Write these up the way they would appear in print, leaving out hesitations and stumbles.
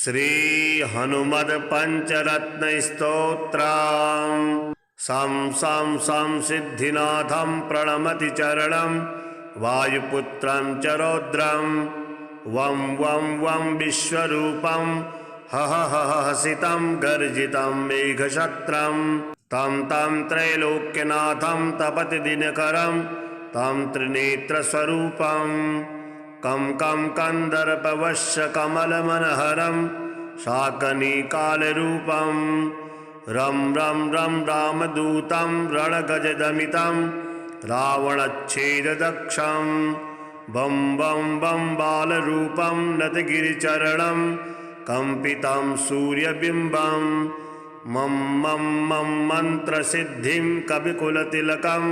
श्री हनुमद पंचरत्न स्तोत्रम्। सं सं सं सिद्धिनाथं प्रणमति चरणं वायुपुत्रं च रौद्रं वं वं वं विश्वरूपं हह हह हसितं गर्जितं मेघशत्रं तं तं त्रैलोक्यनाथं तपति दिनकरं तं त्रिनेत्रस्वरूपं कं कं कंदर्पवश्य कमलमनहरं शाकनिकालरूपं रं रं रं रामदूतं रणगजदमितं रावणच्छेददक्षं बं बं बं बालरूपं नतगिरिचरणं कंपितं सूर्यबिम्बं मं मं मं मन्त्रसिद्धिं कविकुलतिलकं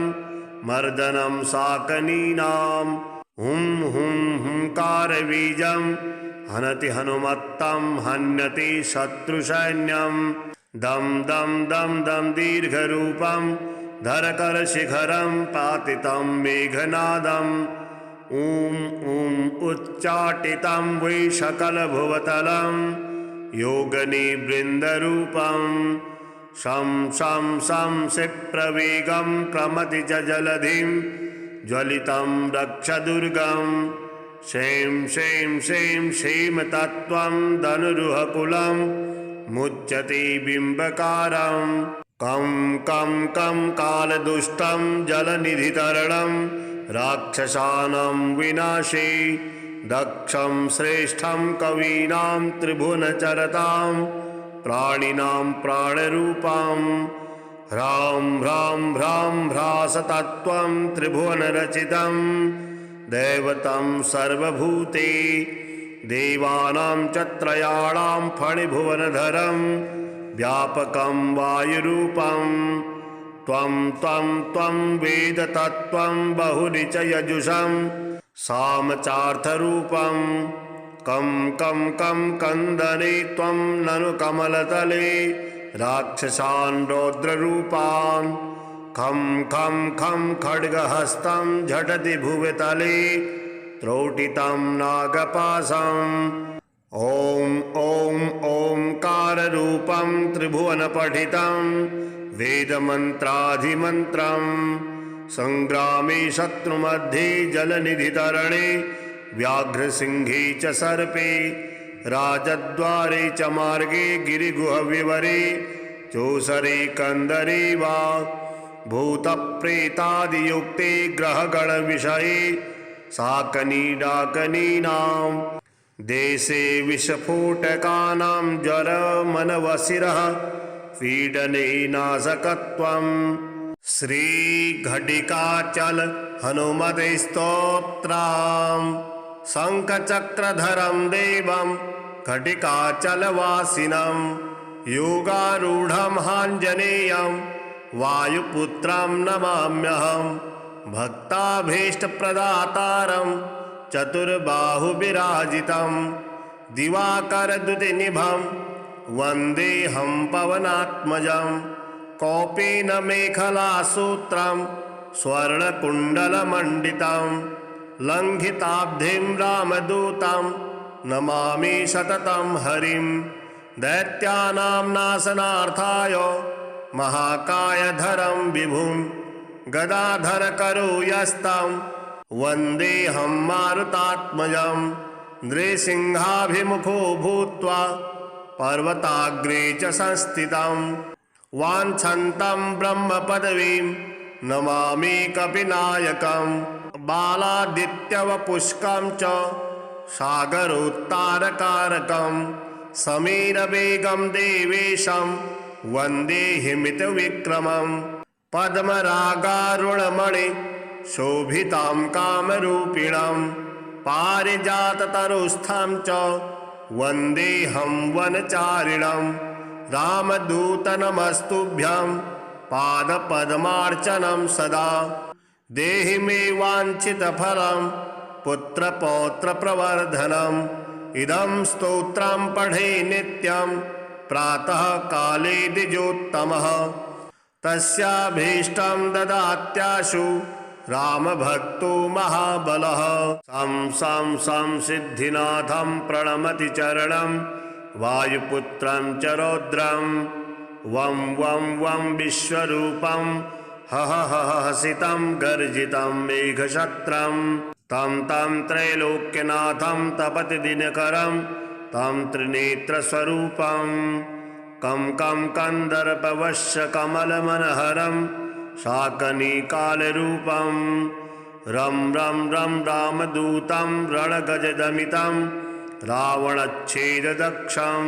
मर्दनं शाकनीनां हुं हुं हुंकारबीजं हनति हनुमत्तं हन्यति शत्रुसैन्यं दं दं दं दं दीर्घरूपं धरकरशिखरं पातितं मेघनादम् ऊं ऊं उच्चाटितं वै सकलभुवतलं योगनिवृन्दरूपं शं शं शं क्षिप्रवेगं प्रमति च जलधिं ज्वलितं रक्षदुर्गं शें शें शें क्षेमतत्त्वं धनुरुहकुलं मुच्यते बिम्बकारं कं कं कं कालदुष्टं जलनिधितरणं राक्षसानां विनाशे दक्षं श्रेष्ठं कवीनां त्रिभुवनचरतां प्राणिनां प्राणरूपं ह्रां ह्रां ह्रां ह्रासतत्त्वं त्रिभुवनरचितं दैवतं सर्वभूते देवानां च त्रयाणां फणिभुवनधरं व्यापकं वायुरूपं त्वं त्वं त्वं वेदतत्त्वं बहुनि च यजुषं सामचार्थरूपं कं कं कं कंदने त्वं ननु कमलतले राक्षसान् रौद्ररूपान् खं खं खं खड्गहस्तं झटति भुवतले त्रोटितं नागपाशम् ॐ ॐ ओंकाररूपं त्रिभुवनपठितं वेदमन्त्राधिमन्त्रं संग्रामे शत्रुमध्ये जलनिधितरणे व्याघ्रसिंहे च सर्पे राजद्वारे च मार्गे गिरिगुहविवरे चोषरे कंदरे वा भूतप्रेतादियुक्ते ग्रहगणविषये शाकनीडाकनीनां देशे विस्फोटकानां ज्वरमनवसिरः पीडने नाशकत्वं श्री घटिकाचल हनुमते स्तोत्रम्। शंखचक्रधरं देवं घटिकाचलवासिनं योगारूढं हाञ्जनेयं वायुपुत्रं नमाम्यहं भक्ताभीष्टप्रदातारं चतुर्बाहुविराजितं दिवाकरद्युतिनिभं वन्देऽहं पवनात्मजं कौपीन मेखलासूत्रं स्वर्णकुण्डलमण्डितं लङ्घिताब्धिं रामदूतं नमामि सततं हरिं दैत्यानां नाशनार्थाय महाकायधरं विभुं गदाधरकरो यस्तं वन्देऽहं मारुतात्मजं नृसिंहाभिमुखो भूत्वा पर्वताग्रे च संस्थितं वाञ्छन्तं ब्रह्मपदवीं नमामि कपिनायकं बालादित्यवपुष्कं च सागरोत्तारकारकं समीरवेगं देवेशं वन्दे हिमितविक्रमं पद्मरागारुणमणि शोभितां कामरूपिणं पारिजाततरुस्थं च वन्देऽहं वनचारिणं रामदूतनमस्तुभ्यं पादपद्मार्चनं सदा देहि मे वाञ्छितफलं पुत्रपौत्रप्रवर्धनम् इदं स्तोत्रं पठे नित्यं प्रातः काले द्विजोत्तमः तस्याभीष्टं ददात्याशु रामभक्तो महाबलः। सं सं सं सिद्धिनाथं प्रणमति चरणं वायुपुत्रं च रौद्रं वं वं वं विश्वरूपं हह हह हसितं गर्जितं मेघशत्रं तं तं त्रैलोक्यनाथं तपति दिनकरं तं त्रिनेत्रस्वरूपं कं कं कन्दर्पवश्य कमलमनहरं शाकनिकालरूपं रं रं रं रामदूतं रणगजदमितं रावणच्छेददक्षं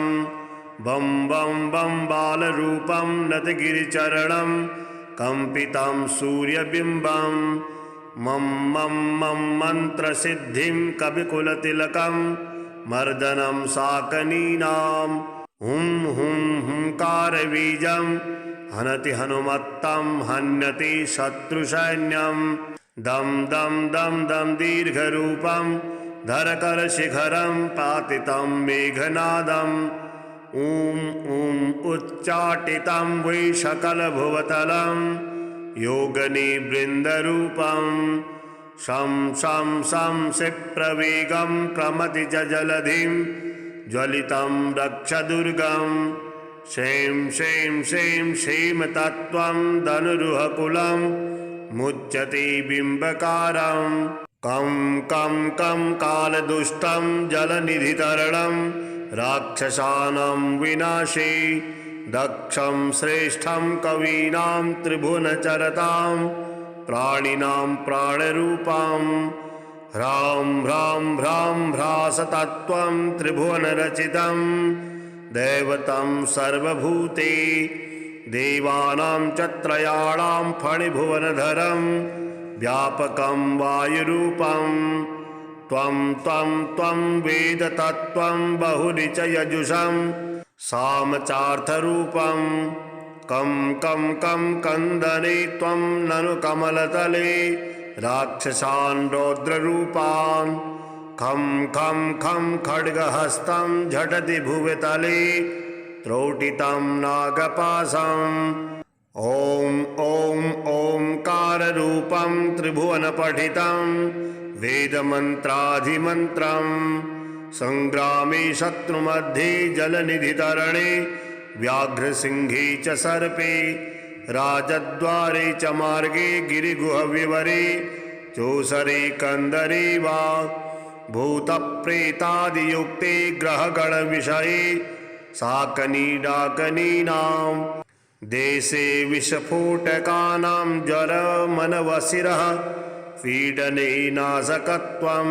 बं बं बं बालरूपं नतगिरिचरणं कम्पितं सूर्यबिम्बं मं मं मं मन्त्रसिद्धिं कविकुलतिलकं मर्दनं शाकनीनां हुं हुं हुंकारबीजं हनति हनुमत्तं हन्यति शत्रुसैन्यं दं दं दं दं दीर्घरूपं धरकरशिखरं पातितं मेघनादम् ऊं ऊं उच्चाटितं वै सकलभुवतलं योगनिवृन्दरूपं शं शं शं क्षिप्रवेगं प्रमथिजलधिं ज्वलितं रक्षदुर्गं शें शें शें क्षेमतत्त्वं धनुरुहकुलं मुच्यते बिम्बकारं कं कं कं कालदुष्टं जलनिधितरणं राक्षसानां विनाशे दक्षं श्रेष्ठं कवीनां त्रिभुवनचरतां प्राणिनां प्राणरूपं ह्रां ह्रां ह्रां ह्रासतत्त्वं त्रिभुवनरचितं दैवतं सर्वभूते देवानां च त्रयाणां फणिभुवनधरं व्यापकं वायुरूपं त्वं त्वं त्वं वेदतत्त्वं बहुनि च यजुषं सामचार्थरूपं कं कं कं कन्दने त्वं ननु कमलतले राक्षसान् रौद्ररूपान् खं खं खं खड्गहस्तं झटति भुवतले त्रोटितं नागपाशम् ॐ ॐ ओंकाररूपं त्रिभुवनपठितं वेदमन्त्राधिमन्त्रं संग्रामे शत्रुमध्ये जलनिधितरणे व्याघ्रसिंहे च सर्पे राजद्वारे च मार्गे गिरिगुहविवरे चोषरे कन्दरे वा भूतप्रेतादियुक्ते ग्रहगणविषये शाकनीडाकनीनां देशे विस्फोटकानां ज्वरमनवसिरः पीडने नाशकत्वं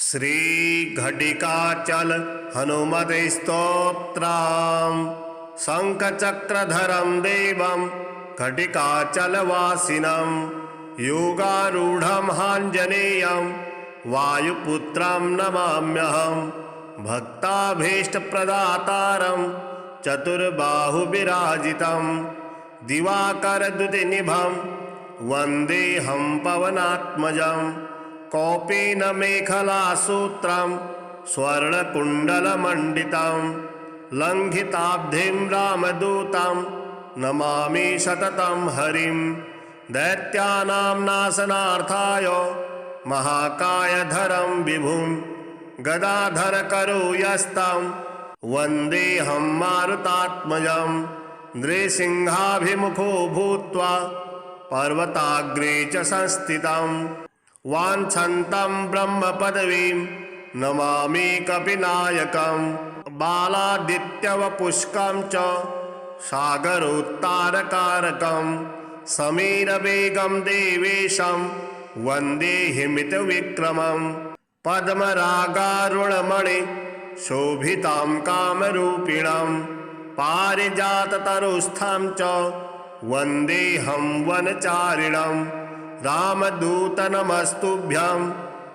श्रीघटिकाचल हनुमते स्तोत्रम् शङ्खचक्रधरं देवं घटिकाचलवासिनं योगारूढं हाञ्जनेयं वायुपुत्रं नमाम्यहं भक्ताभीष्टप्रदातारं चतुर्बाहुविराजितं दिवाकरद्युतिनिभं वन्देऽहं पवनात्मजं कौपीनमेखलासूत्रं स्वर्णकुण्डलमण्डितं लङ्घिताब्धिं रामदूतं नमामि सततं हरिं दैत्यानां नाशनार्थाय महाकायधरं विभुं गदाधरकरो यस्तं वन्देऽहं मारुतात्मजं नृसिंहाभिमुखो भूत्वा पर्वताग्रे च संस्थितं वाञ्छन्तं ब्रह्मपदवीं नमामि कपिनायकं बालादित्यवपुष्कं च सागरोत्तारकारकं समीरवेगं देवेशं वन्दे हिमितविक्रमं पद्मरागारुणमणि शोभितां कामरूपिणं पारिजाततरुस्थां च वन्देऽहं वनचारिणं रामदूतनमस्तुभ्यं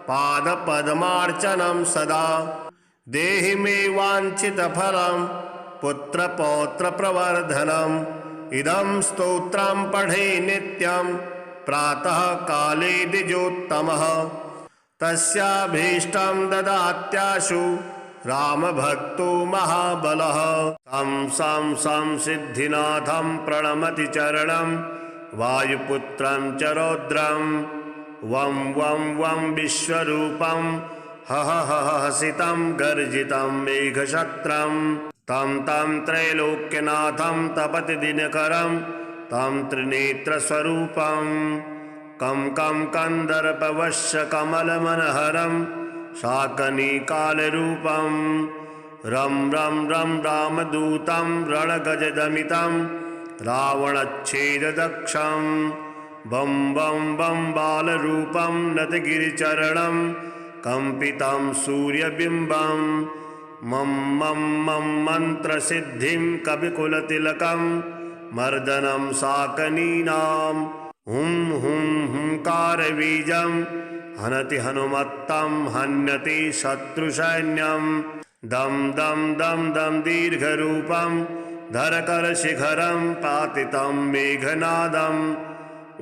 पादपद्मार्चनं सदा देहि मे वाञ्छितफलं पुत्रपौत्रप्रवर्धनम् इदं स्तोत्रं पठे नित्यं प्रातः काले द्विजोत्तमः तस्याभीष्टं ददात्याशु रामभक्तो महाबलः तं सं सं सिद्धिनाथं प्रणमति चरणं वायुपुत्रं च रौद्रं वं वं वं विश्वरूपं हः हः हसितं गर्जितं मेघशत्रं तं तं त्रैलोक्यनाथं तपति दिनकरं तं त्रिनेत्रस्वरूपं कं कं कन्दर्पवश्य कमलमनहरं शाकनिकालरूपं रं रं रं रामदूतं रणगजदमितं रावणच्छेददक्षं बं बं बं बालरूपं नतगिरिचरणं कंपितं सूर्यबिम्बं मं मं मं मन्त्रसिद्धिं कविकुलतिलकं मर्दनं शाकनीनां हुं हुं हुंकारबीजं हनति हनुमत्तं हन्यति शत्रुसैन्यं दं दं दं दं दीर्घरूपं धरकरशिखरं पातितं मेघनादम्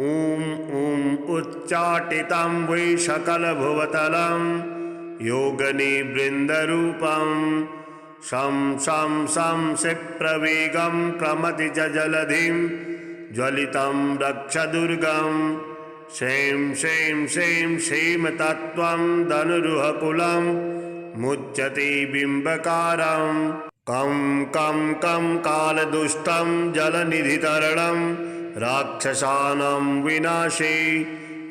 ऊं ऊं उच्चाटितं वै सकलभुवतलं योगनिवृन्दरूपं शं शं शं क्षिप्रवेगं प्रमथिजलधिं ज्वलितं रक्षदुर्गं शें शें शें क्षेमतत्त्वं धनुरुहकुलं मुच्यते बिम्बकारं कं कं कं कालदुष्टं जलनिधितरणं राक्षसानां विनाशे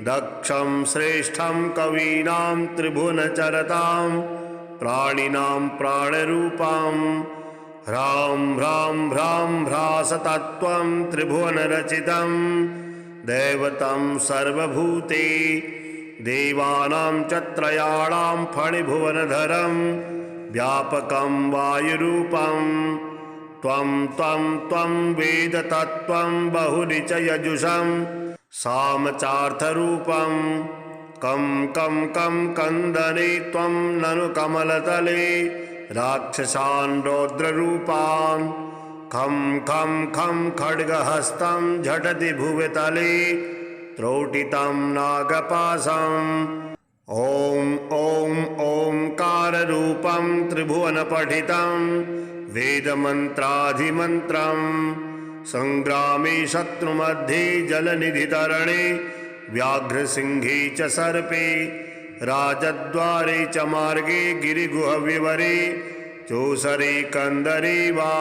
दक्षं श्रेष्ठं कवीनां त्रिभुवनचरतां प्राणिनां प्राणरूपं ह्रां ह्रां ह्रां ह्रासतत्त्वं त्रिभुवनरचितं दैवतं सर्वभूते देवानां च त्रयाणां फणिभुवनधरं व्यापकं वायुरूपं त्वं त्वं त्वं वेदतत्त्वं बहुनि च यजुषं सामचार्थरूपं कं कं कं कन्दने त्वं ननु कमलतले राक्षसान् रौद्ररूपान् खं खं खं खड्गहस्तं झटति भुवतले त्रौटितं नागपाशम् ॐ ॐ ओंकाररूपं त्रिभुवनपठितं वेदमन्त्राधिमन्त्रं संग्रामे शत्रुमध्ये जलनिधितरणे व्याघ्रसिंहे च सर्पे राजद्वारे च मार्गे गिरिगुहविवरे चोषरे कन्दरे वा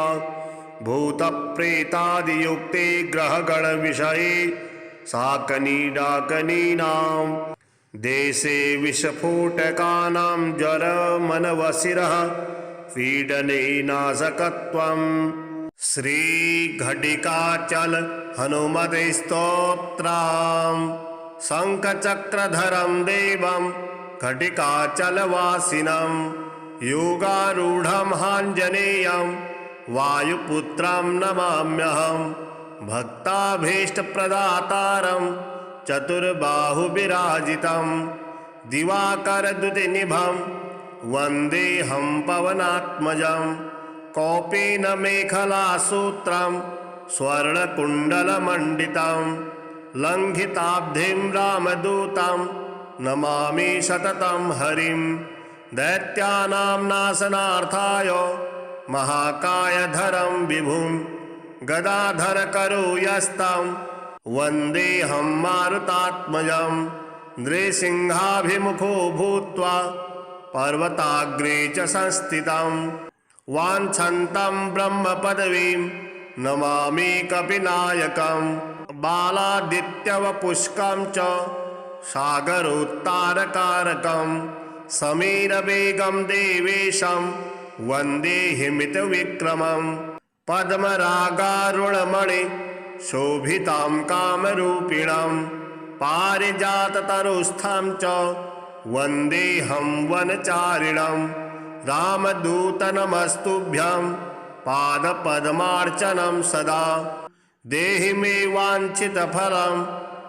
भूतप्रेतादियुक्ते ग्रहगणविषये शाकनीडाकनीनां देशे विस्फोटकानां ज्वरमनवसिरः पीडने नाशकत्वम् श्रीघटिकाचल हनुमते स्तोत्रम् शङ्खचक्रधरं देवं घटिकाचलवासिनं योगारूढं हाञ्जनेयं वायुपुत्रं नमाम्यहं भक्ताभीष्टप्रदातारं चतुर्बाहुविराजितं दिवाकरद्युतिनिभं वन्देऽहं पवनात्मजं कौपीनमेखलासूत्रं स्वर्णकुण्डलमण्डितं लङ्घिताब्धिं रामदूतं नमामि सततं हरिं दैत्यानां नाशनार्थाय महाकायधरं विभुं गदाधरकरो यस्तं वन्देऽहं मारुतात्मजं नृसिंहाभिमुखो भूत्वा पर्वताग्रे च संस्थितं वाञ्छन्तं ब्रह्मपदवीं नमामि कपिनायकं बालादित्यवपुष्कं च सागरोत्तारकारकं समीरवेगं देवेशं वन्दे हिमितविक्रमं पद्मरागारुणमणि शोभितां कामरूपिणं पारिजाततरुस्थं च वन्देऽहं वनचारिणं रामदूतनमस्तुभ्यं पादपद्मार्चनं सदा देहि मे वाञ्छितफलं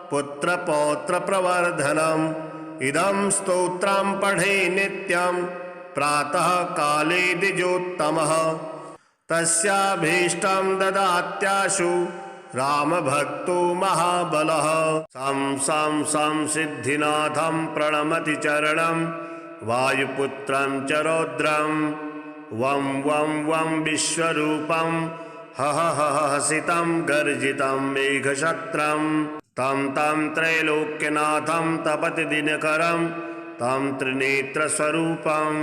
पुत्रपौत्रप्रवर्धनम् इदं स्तोत्रं पठे नित्यं प्रातः काले द्विजोत्तमः तस्याभीष्टं ददात्याशु रामभक्तो महाबलः सं सं सं सिद्धिनाथं प्रणमति चरणं वायुपुत्रं च रौद्रं वं वं वं विश्वरूपं हः हः हसितं गर्जितं मेघशत्रं तं तं त्रैलोक्यनाथं तपति दिनकरं तं त्रिनेत्रस्वरूपं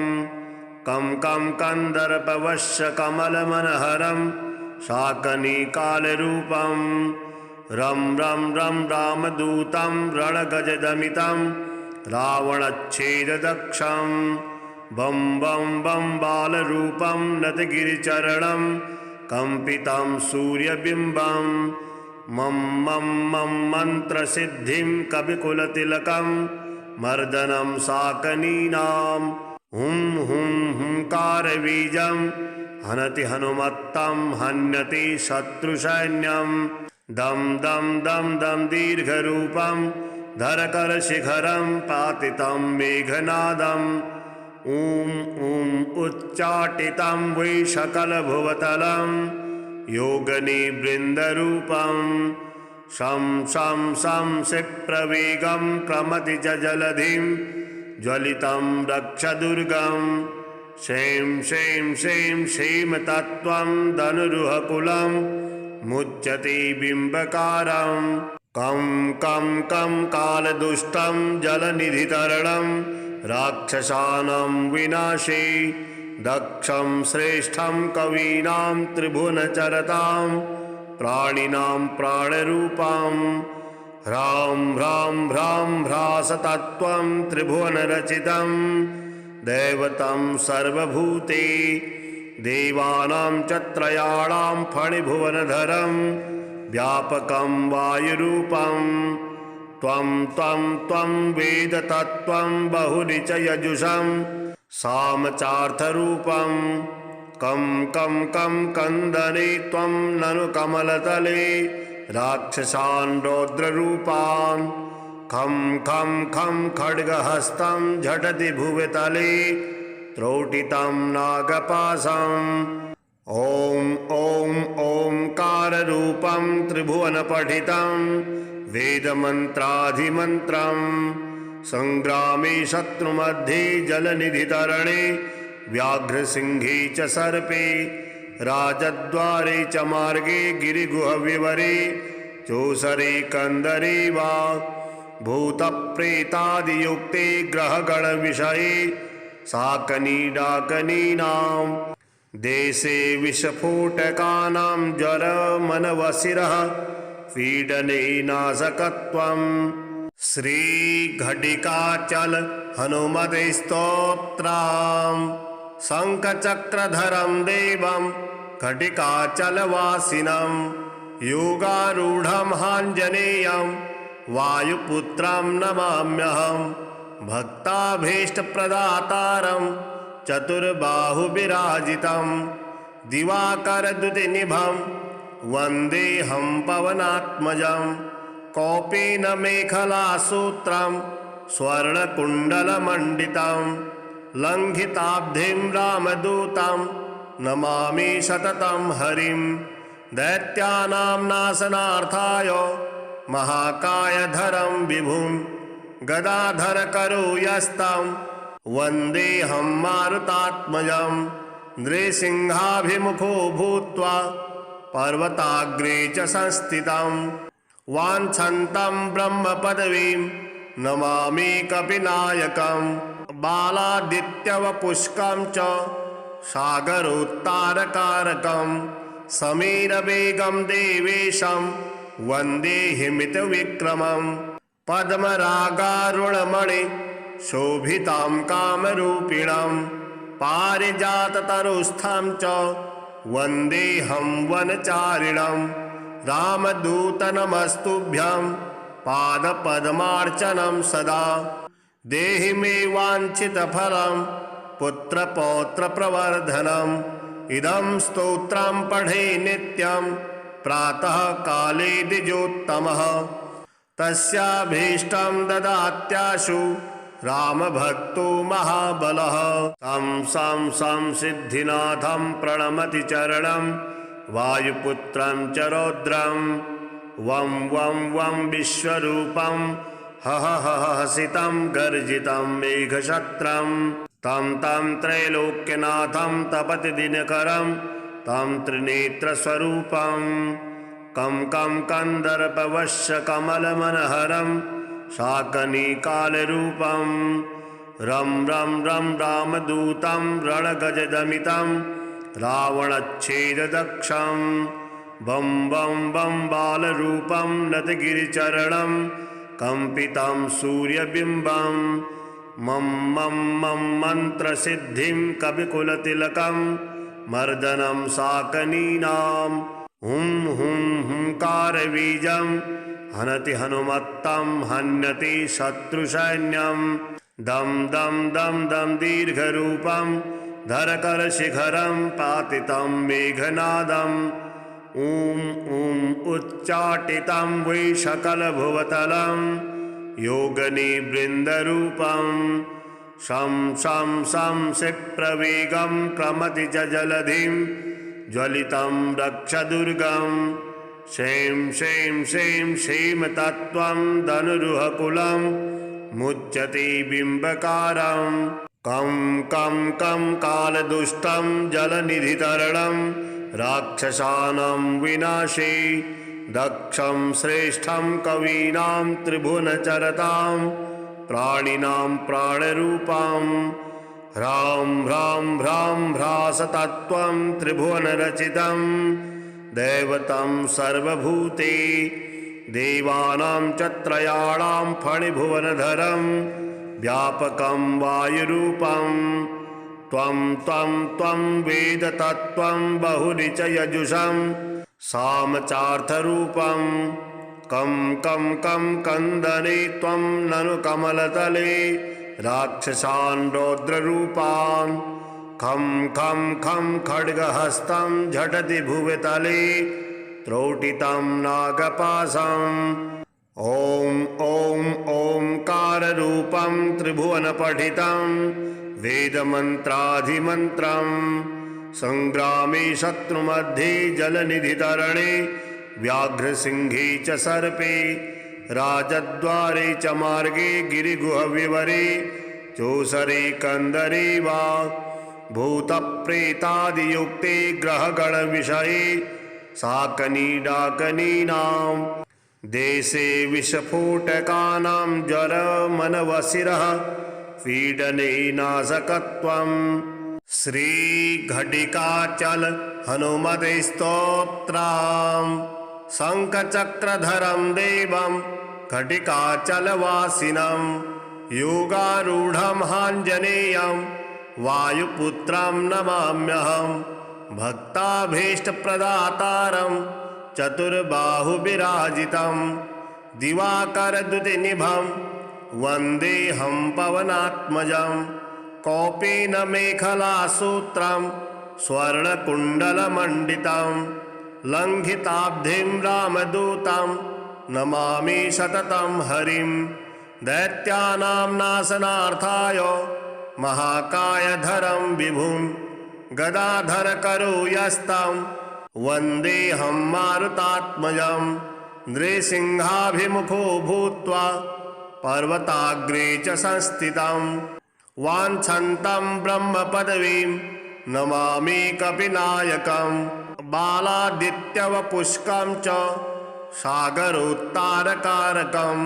कं कन्दर्पवश्य कमलमनहरं शाकनिकालरूपं रं रं रं रामदूतं रणगजदमितं रावणच्छेददक्षं बं बं बं बालरूपं नतगिरिचरणं कम्पितं सूर्यबिम्बं मं मं मं मन्त्रसिद्धिं कविकुलतिलकं मर्दनं शाकनीनां हुं हुं हुंकारबीजं हनति हनुमत्तं हन्यति शत्रुसैन्यं दं दं दं दं दीर्घरूपं धरकरशिखरं पातितं मेघनादम् ऊं ऊं उच्चाटितं वै सकलभुवतलं योगनिवृन्दरूपं शं शं शं क्षिप्रवेगं क्रमति च जलधिं ज्वलितं रक्षदुर्गं शें शें शें क्षेमतत्त्वं धनुरुहकुलं मुच्यते बिम्बकारं कं कं कं कालदुष्टं जलनिधितरणं राक्षसानां विनाशे दक्षं श्रेष्ठं कवीनां त्रिभुवनचरतां प्राणिनां प्राणरूपं ह्रां ह्रां ह्रां ह्रासतत्त्वं त्रिभुवनरचितं दैवतं सर्वभूते देवानां च त्रयाणां फणिभुवनधरं व्यापकं वायुरूपं त्वं त्वं त्वं वेदतत्त्वं बहुनि च यजुषं सामचार्थरूपं कं कं कं कन्दने त्वं ननु कमलतले राक्षसान् रौद्ररूपान् खं खं खं खड्गहस्तं झटति भुवतले त्रोटितं नागपाशम् ॐ ॐ ओंकाररूपं त्रिभुवनपठितं वेदमन्त्राधिमन्त्रं संग्रामे शत्रुमध्ये जलनिधितरणे व्याघ्रसिंहे च सर्पे राजद्वारे च मार्गे गिरिगुहविवरे चोषरे कन्दरे वा भूतप्रेतादियुक्ते ग्रहगणविषये शाकनीडाकनीनां देशे विस्फोटकानां ज्वरमनवसिरः पीडने नाशकत्वं श्रीघटिकाचल हनुमते स्तोत्रं शङ्खचक्रधरं देवं घटिकाचलवासिनं योगारूढं हाञ्जनेयं वायुपुत्रं नमाम्यहं भक्ताभीष्टप्रदातारं चतुर्बाहुविराजितं दिवाकरद्युतिनिभं वन्देऽहं पवनात्मजं कौपीनमेखलासूत्रं स्वर्णकुण्डलमण्डितं लङ्घिताब्धिं रामदूतं नमामि सततं हरिं दैत्यानां नाशनार्थाय महाकायधरं विभुं गदाधरकरो यस्तं वन्देऽहं मारुतात्मजं नृसिंहाभिमुखो भूत्वा पर्वताग्रे च संस्थितं वाञ्छन्तं ब्रह्मपदवीं नमामि कपिनायकं बालादित्यवपुष्कं च सागरोत्तारकारकं समीरवेगं देवेशं वन्दे हिमितविक्रमं पद्मरागारुणमणि शोभितां कामरूपिणं पारिजाततरुस्थं च वन्देऽहं वनचारिणं रामदूतनमस्तुभ्यं पादपद्मार्चनं सदा देहि मे वाञ्छितफलं पुत्रपौत्रप्रवर्धनम् इदं स्तोत्रं पठे नित्यं प्रातः काले द्विजोत्तमः तस्याभीष्टं ददात्याशु रामभक्तो महाबलः तं सं सं सिद्धिनाथं प्रणमति चरणं वायुपुत्रं च रौद्रं वं वं वं विश्वरूपं हह हह हसितं गर्जितं मेघशत्रं तं तं त्रैलोक्यनाथं तपति दिनकरं तं त्रिनेत्रस्वरूपं कं कन्दर्पवश्य कमलमनहरं शाकनिकालरूपं रं रं रं रामदूतं रणगजदमितं रावणच्छेददक्षं बं बं बं बालरूपं नतगिरिचरणं कम्पितं सूर्यबिम्बं मं मं मं मन्त्रसिद्धिं कविकुलतिलकं मर्दनं शाकनीनां हुं हुं हुंकारबीजं हनति हनुमत्तं हन्यति शत्रुसैन्यं दं दं दं दं दीर्घरूपं धरकरशिखरं पातितं मेघनादम् ऊं ऊं उच्चाटितं वै सकलभुवतलं योगनिवृन्दरूपं शं शं शं क्षिप्रवेगं प्रमति च जलधिं ज्वलितं रक्षदुर्गं शें शें शें क्षेमतत्त्वं धनुरुहकुलं मुच्यते बिम्बकारं कं कं कं कालदुष्टं जलनिधितरणं राक्षसानां विनाशे दक्षं श्रेष्ठं कवीनां त्रिभुवनचरतां प्राणिनां प्राणरूपं ह्रां ह्रां ह्रां ह्रासतत्त्वं त्रिभुवनरचितं दैवतं सर्वभूते देवानां च त्रयाणां फणिभुवनधरं व्यापकं वायुरूपं त्वं त्वं त्वं वेदतत्त्वं बहुरि च यजुषं सामचार्थरूपं कं कं कं कन्दने त्वं ननु कमलतले राक्षसान् रौद्ररूपान् खं खं खं खड्गहस्तं झटति भुवतले त्रोटितं नागपाशम् ॐ ॐ ओंकाररूपं त्रिभुवनपठितं वेदमन्त्राधिमन्त्रं संग्रामे शत्रुमध्ये जलनिधितरणे व्याघ्रसिंहे च सर्पे राजद्वारे च मार्गे गिरिगुहविवरे चोषरे कन्दरे वा भूतप्रेतादियुक्ते ग्रहगणविषये शाकनीडाकनीनां देशे विस्फोटकानां ज्वरमनवसिरः पीडने नाशकत्वं श्रीघटिकाचल हनुमते स्तोत्रं शङ्खचक्रधरं देवं घटिकाचलवासिनं योगारूढं हाञ्जनेयं वायुपुत्रं नमाम्यहं भक्ताभीष्टप्रदातारं चतुर्बाहुविराजितं दिवाकरद्युतिनिभं वन्देऽहं पवनात्मजं कौपीनमेखलासूत्रं स्वर्णकुण्डलमण्डितं लङ्घिताब्धिं रामदूतं नमामि सततं हरिं दैत्यानां नाशनार्थाय महाकायधरं विभुं गदाधरकरो यस्तं वन्देऽहं मारुतात्मजं नृसिंहाभिमुखो भूत्वा पर्वताग्रे च संस्थितं वाञ्छन्तं ब्रह्मपदवीं नमामि कपिनायकं बालादित्यवपुष्कं च सागरोत्तारकारकं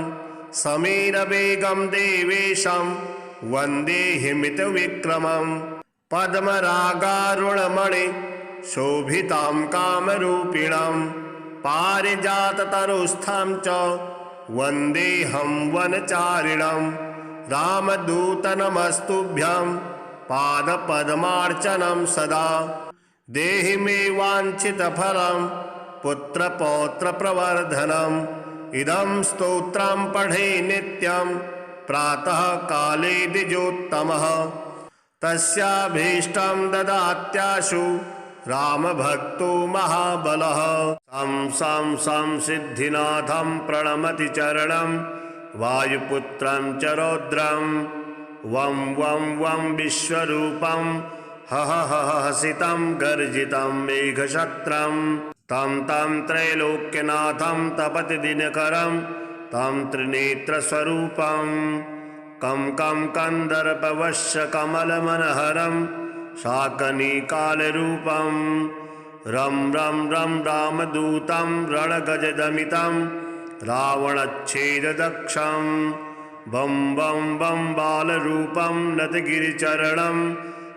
समीरवेगं देवेशं वन्दे हिमितविक्रमं पद्मरागारुणमणि शोभितां कामरूपिणं पारिजाततरुस्थं च वन्देऽहं वनचारिणं रामदूतनमस्तुभ्यं पादपद्मार्चनं सदा देहि मे वाञ्छितफलं पुत्रपौत्रप्रवर्धनम् इदं स्तोत्रं पठे नित्यं प्रातः काले द्विजोत्तमः तस्याभीष्टं ददात्याशु रामभक्तो महाबलः सं सं सं सिद्धिनाथं प्रणमति चरणं वायुपुत्रं च रौद्रं वं वं वं विश्वरूपं हह हह हसितं गर्जितं मेघशत्रं तं तं त्रैलोक्यनाथं तपति दिनकरं तं त्रिनेत्रस्वरूपं कं कं कन्दर्पवश्य कमलमनहरं शाकनिकालरूपं रं रं रं रामदूतं रणगजदमितं रावणच्छेददक्षं बं बं बं बालरूपं नतगिरिचरणं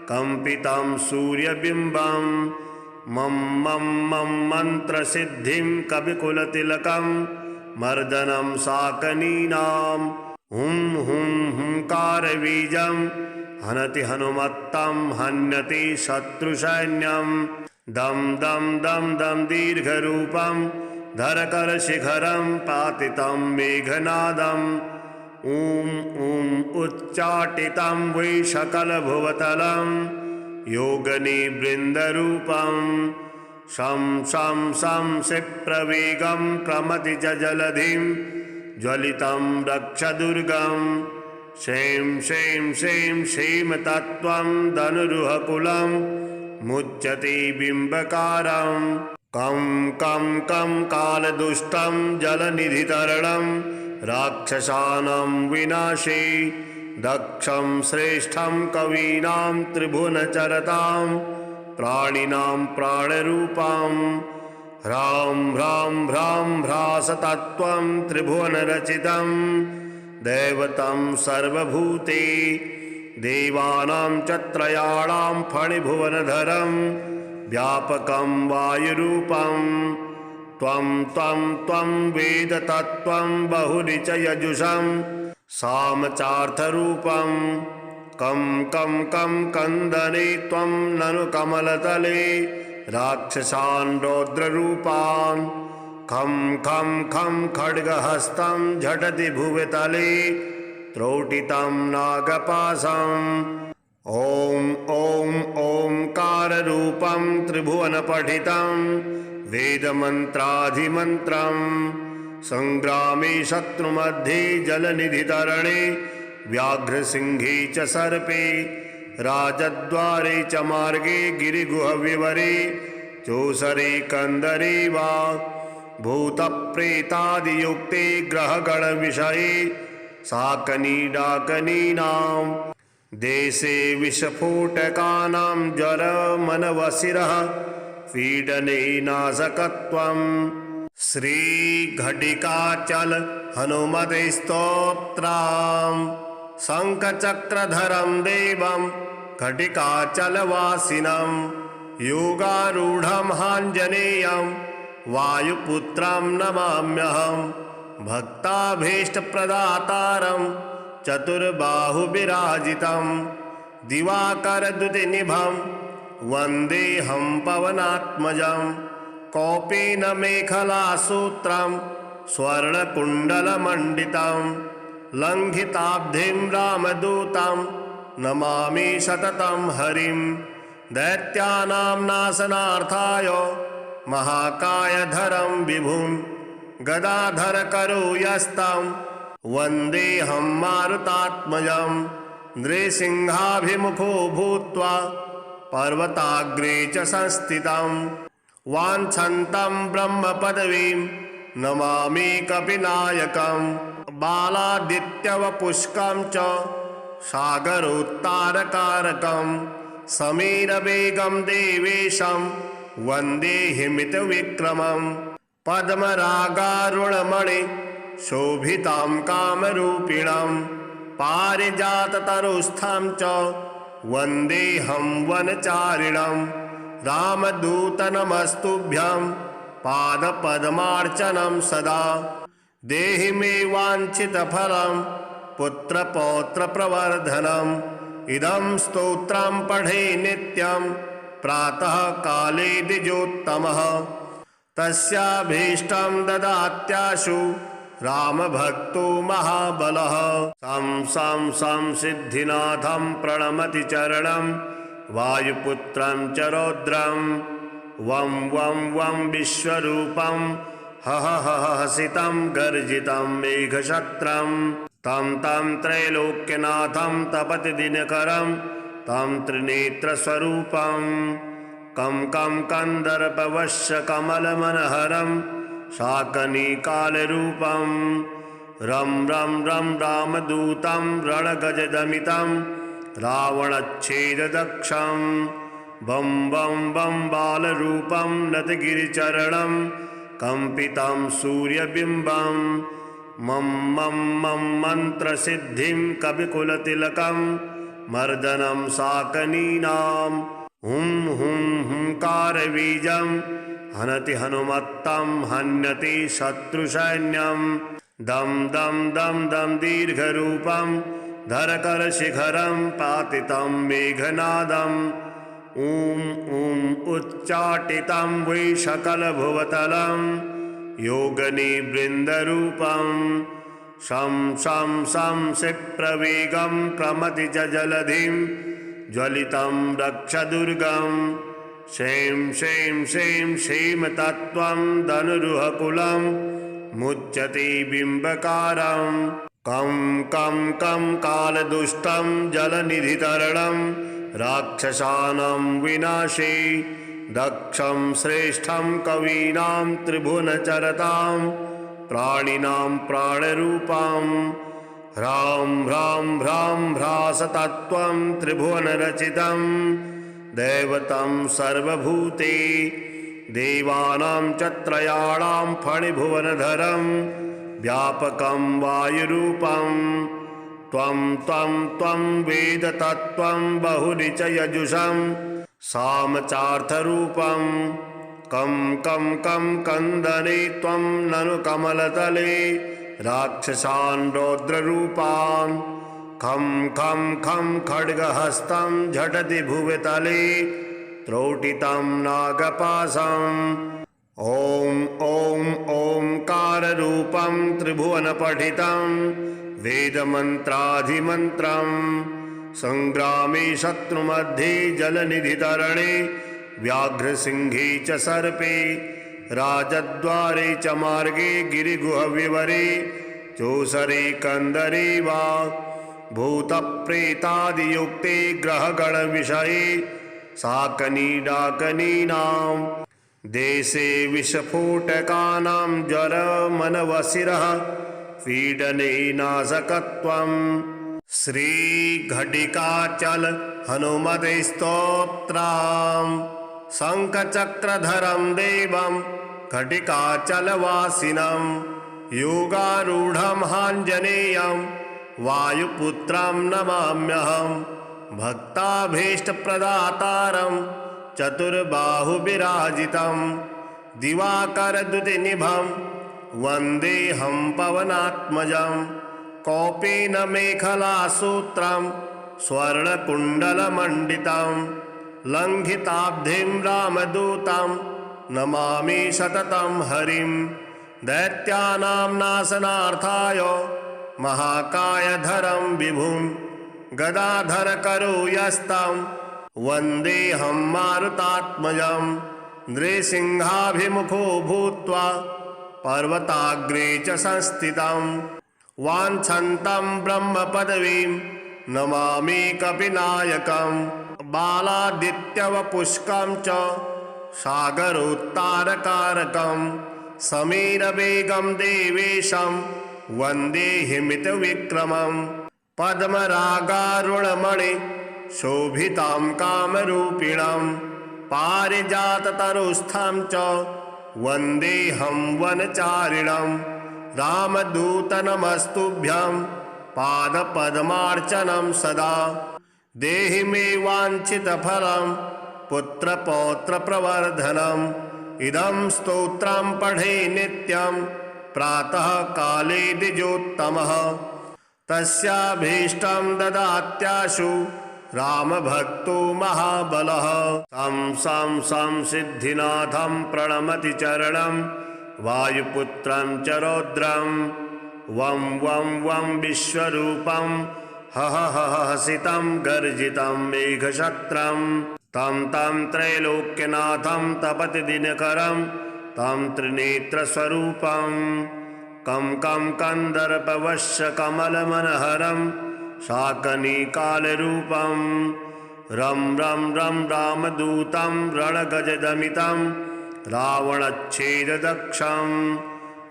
कम्पितं सूर्यबिम्बं मं मं मं मन्त्रसिद्धिं कविकुलतिलकं मर्दनं शाकनीनां हुं हुं हुंकारबीजं हनति हनुमत्तं हन्यति शत्रुसैन्यं दं दं दं दं दीर्घरूपं धरकरशिखरं पातितं मेघनादम् ॐ ॐ उच्चाटितं वै सकलभुवतलं योगनिवृन्दरूपं शं शं शं क्षिप्रवेगं क्रमति च जलधिं ज्वलितं रक्षदुर्गं शें शें शें क्षेमतत्त्वं धनुरुहकुलं मुच्यते बिम्बकारं कं कं कं कालदुष्टं जलनिधितरणं राक्षसानां विनाशे दक्षं श्रेष्ठं कवीनां त्रिभुवनचरतां प्राणिनां प्राणरूपं ह्रां ह्रां ह्रां ह्रासतत्त्वं त्रिभुवनरचितं दैवतं सर्वभूते देवानां च त्रयाणां फणिभुवनधरं व्यापकं वायुरूपं त्वं त्वं त्वं वेदतत्त्वं बहुनि च यजुषं सामचार्थरूपं कं कं कं कन्दने त्वं ननु कमलतले राक्षसान् रौद्ररूपान् खं खं खं खड्गहस्तं झटति भुवतले त्रोटितं नागपाशम् ॐ ॐ ओंकाररूपं त्रिभुवनपठितं वेदमन्त्राधिमन्त्रं संग्रामे शत्रुमध्ये जलनिधितरणे व्याघ्रसिंहे च सर्पे राजद्वारे च मार्गे गिरिगुहविवरे चोषरे कन्दरे वा भूतप्रेतादियुक्ते ग्रहगणविषये शाकनीडाकनीनां देशे विस्फोटकानां ज्वरमनवसिरः पीडने नाशकत्वं श्रीघटिकाचल हनुमते स्तोत्रं शङ्खचक्रधरं देवं घटिकाचलवासिनं योगारूढं आञ्जनेयं वायुपुत्रं नमाम्यहं भक्ताभीष्टप्रदातारं चतुर्बाहुविराजितं दिवाकरद्युतिनिभं वन्देऽहं पवनात्मजं कौपीनमेखलासूत्रं स्वर्णकुण्डलमण्डितं लङ्घिताब्धिं रामदूतं नमामि सततं हरिं दैत्यानां नाशनार्थाय महाकायधरं विभुं गदाधरकरो यस्तं वन्देऽहं मारुतात्मजं नृसिंहाभिमुखो भूत्वा पर्वताग्रे च संस्थितं वाञ्छन्तं ब्रह्मपदवीं नमामि कपिनायकं बालादित्यवपुष्कं च सागरोत्तारकारकं समीरवेगं देवेशं वन्देऽहिमितविक्रमं पद्मरागारुणमणि शोभितां कामरूपिणं पारिजाततरुस्थं च वन्देऽहं वनचारिणं रामदूतनमस्तुभ्यं पादपद्मार्चनं सदा देहि मे वाञ्छितफलं पुत्रपौत्रप्रवर्धनम् इदं स्तोत्रं पठे नित्यं प्रातः काले द्विजोत्तमः तस्याभीष्टं ददात्याशु रामभक्तो महाबलः सं सं सं सिद्धिनाथं प्रणमति चरणं वायुपुत्रं च रौद्रं वं वं वं विश्वरूपं हह हह हसितं गर्जितं मेघशत्रं तं तं त्रैलोक्यनाथं तपति दिनकरं तं त्रिनेत्रस्वरूपं कं कं कन्दर्पवश्य कमलमनहरं शाकनिकालरूपं रं रं रं रामदूतं रणगजदमितं रावणच्छेददक्षं बं बं बं बालरूपं नतगिरिचरणं कम्पितं सूर्यबिम्बं मम मम मम मन्त्रसिद्धिं कविकुलतिलकं मर्दनं शाकनीनां हुं हुं हुंकारबीजं हनति हनुमत्तं हन्यति शत्रुसैन्यं दं दं दं दं दीर्घरूपं धरकरशिखरं पातितं मेघनादम् ॐ ॐ उच्चाटितं वै सकलभुवतलं योगनिवृन्दरूपं शं शं शं शिप्रवेगं प्रमतिजलधिं ज्वलितं रक्षदुर्गं शें शें शें क्षेमतत्त्वं धनुरुहकुलं मुच्यते बिम्बकारं कं कं कं कालदुष्टं जलनिधितरणं राक्षसानां विनाशे दक्षं श्रेष्ठं कवीनां त्रिभुवनचरतां प्राणिनां प्राणरूपां ह्रां ह्रां ह्रां ह्रासतत्त्वं त्रिभुवनरचितं दैवतं सर्वभूते देवानां च त्रयाणां फणिभुवनधरं व्यापकं वायुरूपं त्वं त्वं त्वं वेदतत्त्वं बहुनि च यजुषं सामचार्थरूपं कं कं कं कन्दने त्वं ननु कमलतले राक्षसान् रौद्ररूपान् खं खं खं खड्गहस्तं झटति भुवतले त्रोटितं नागपाशम् ॐ ॐ ओंकाररूपं त्रिभुवनपठितं वेदमन्त्राधिमन्त्रं संग्रामे शत्रुमध्ये जलनिधितरणे व्याघ्रसिंहे च सर्पे राजद्वारे च मार्गे गिरिगुहविवरे चोषरे कन्दरे वा भूतप्रेतादियुक्ते ग्रहगणविषये शाकनीडाकनीनां देशे विस्फोटकानां ज्वरमनवशिरः पीडने नाशकत्वं श्रीघटिकाचल हनुमते स्तोत्रम् शङ्खचक्रधरं देवं घटिकाचलवासिनं योगारूढं हाञ्जनेयं वायुपुत्रं नमाम्यहं भक्ताभीष्टप्रदातारं चतुर्बाहुविराजितं दिवाकरद्युतिनिभं वन्देऽहं पवनात्मजं कौपीनमेखलासूत्रं स्वर्णकुण्डलमण्डितं लङ्घिताब्धिं रामदूतं नमामि सततं हरिं दैत्यानां नाशनार्थाय महाकायधरं विभुं गदाधरकरो यस्तं वन्देऽहं मारुतात्मजं नृसिंहाभिमुखो भूत्वा पर्वताग्रे च संस्थितं वाञ्छन्तं ब्रह्मपदवीं नमामि कपिनायकं बालादित्यवपुष्कं च सागरोत्तारकारकं समीरवेगं देवेशं वन्दे हिमितविक्रमं पद्मरागारुणमणि शोभितां कामरूपिणं पारिजाततरुस्थं च वन्देऽहं वनचारिणं रामदूतनमस्तुभ्यं पादपद्मार्चनं सदा देहि मे वाञ्छितफलं पुत्रपौत्रप्रवर्धनम् इदं स्तोत्रं पठे नित्यं प्रातः काले द्विजोत्तमः तस्याभीष्टं ददात्याशु रामभक्तो महाबलः तं सं सं सिद्धिनाथं प्रणमति चरणं वायुपुत्रं च रौद्रं वं वं वं विश्वरूपं हह हह हसितं गर्जितं मेघशत्रं तं तं त्रैलोक्यनाथं तपति दिनकरं तं त्रिनेत्रस्वरूपं कं कं कन्दर्पवश्य कमलमनहरं शाकनिकालरूपं रं रं रं रामदूतं रणगजदमितं रावणच्छेददक्षं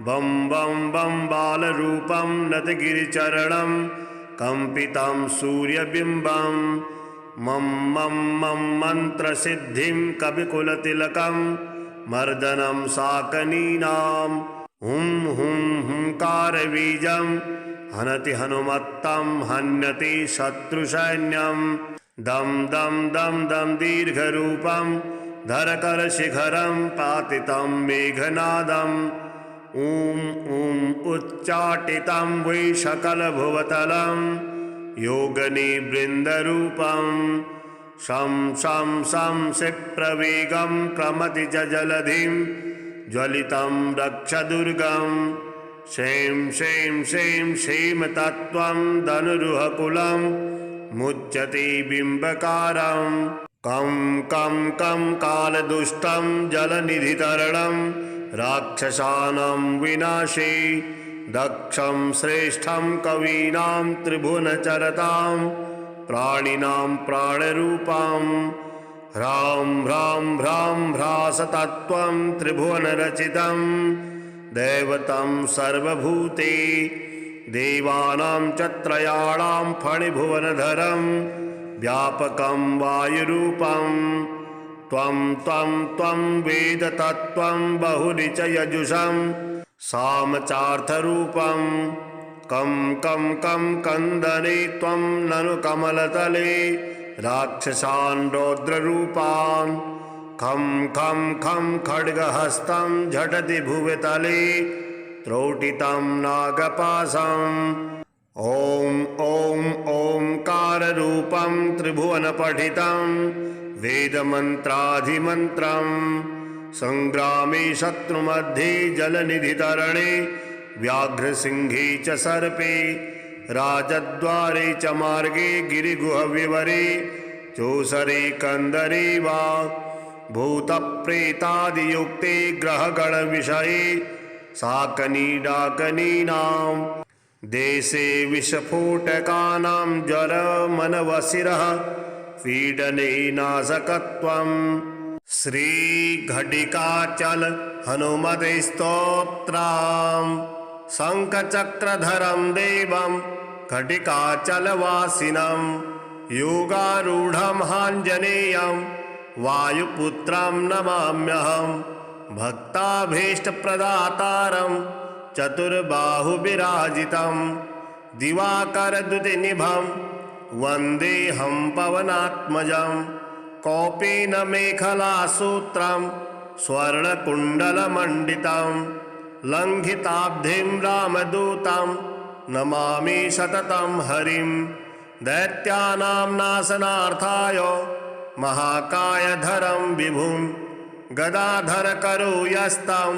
बं बं बं बालरूपं नतगिरिचरणं कम्पितं सूर्यबिम्बं मम मम मम मन्त्रसिद्धिं कविकुलतिलकं मर्दनं शाकनीनां हुं हुं हुंकारबीजं हनति हनुमत्तं हन्यति शत्रुसैन्यं दं दं दं दं दीर्घरूपं धरकरशिखरं पातितं मेघनादम् ॐ ॐ उच्चाटितं वै सकलभुवतलं योगनिवृन्दरूपं शं शं शं शिप्रवेगं प्रमतिजलधिं ज्वलितं रक्षदुर्गं शें शें शें क्षेमतत्त्वं धनुरुहकुलं मुच्यते बिम्बकारं कं कं कं कालदुष्टं जलनिधितरणं राक्षसानां विनाशे दक्षं श्रेष्ठं कवीनां त्रिभुवनचरतां प्राणिनां प्राणरूपां ह्रां ह्रां ह्रां ह्रासतत्त्वं त्रिभुवनरचितं दैवतं सर्वभूते देवानां च त्रयाणां फणिभुवनधरं व्यापकं वायुरूपं त्वं त्वं त्वं वेदतत्त्वं बहुनि च यजुषं सामचार्थरूपं कं कं कं कन्दने त्वं ननु कमलतले राक्षसान् रौद्ररूपान् खं खं खं खड्गहस्तं झटति भुवतले त्रोटितं नागपाशम् ॐ ॐ ओंकाररूपं त्रिभुवनपठितं वेदमन्त्राधिमन्त्रं संग्रामे शत्रुमध्ये जलनिधितरणे व्याघ्रसिंहे च सर्पे राजद्वारे च मार्गे गिरिगुहविवरे चोषरे कन्दरे वा भूतप्रेतादियुक्ते ग्रहगणविषये शाकनीडाकनीनां देशे विस्फोटकानां ज्वरमनवशिरः पीडने नाशकत्वं श्रीघटिकाचल हनुमते स्तोत्रम् शङ्खचक्रधरं देवं घटिकाचलवासिनं योगारूढं हाञ्जनेयं वायुपुत्रं नमाम्यहं भक्ताभीष्टप्रदातारं चतुर्बाहुविराजितं दिवाकरद्युतिनिभं वन्देऽहं पवनात्मजं कौपीनमेखलासूत्रं स्वर्णकुण्डलमण्डितं लङ्घिताब्धिं रामदूतं नमामि सततं हरिं दैत्यानां नाशनार्थाय महाकायधरं विभुं गदाधरकरो यस्तं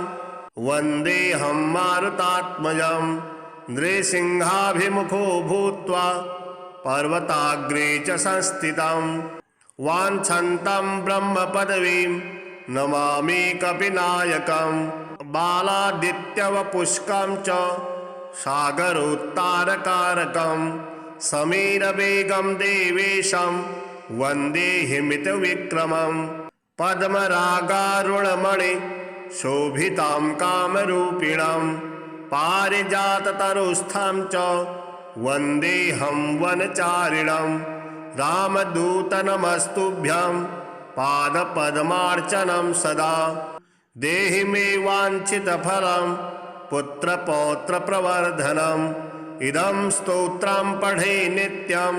वन्देऽहं मारुतात्मजं नृसिंहाभिमुखो भूत्वा पर्वताग्रे च संस्थितं वाञ्छन्तं ब्रह्मपदवीं नमामि कपिनायकं बालादित्यवपुष्कं च सागरोत्तारकारकं समीरवेगं देवेशं वन्देऽहिमितविक्रमं पद्मरागारुणमणि शोभितां कामरूपिणं पारिजाततरुस्थं च वन्देऽहं वनचारिणं रामदूतनमस्तुभ्यं पादपद्मार्चनं सदा देहि मे वाञ्छितफलं पुत्रपौत्रप्रवर्धनम् इदं स्तोत्रं पठे नित्यं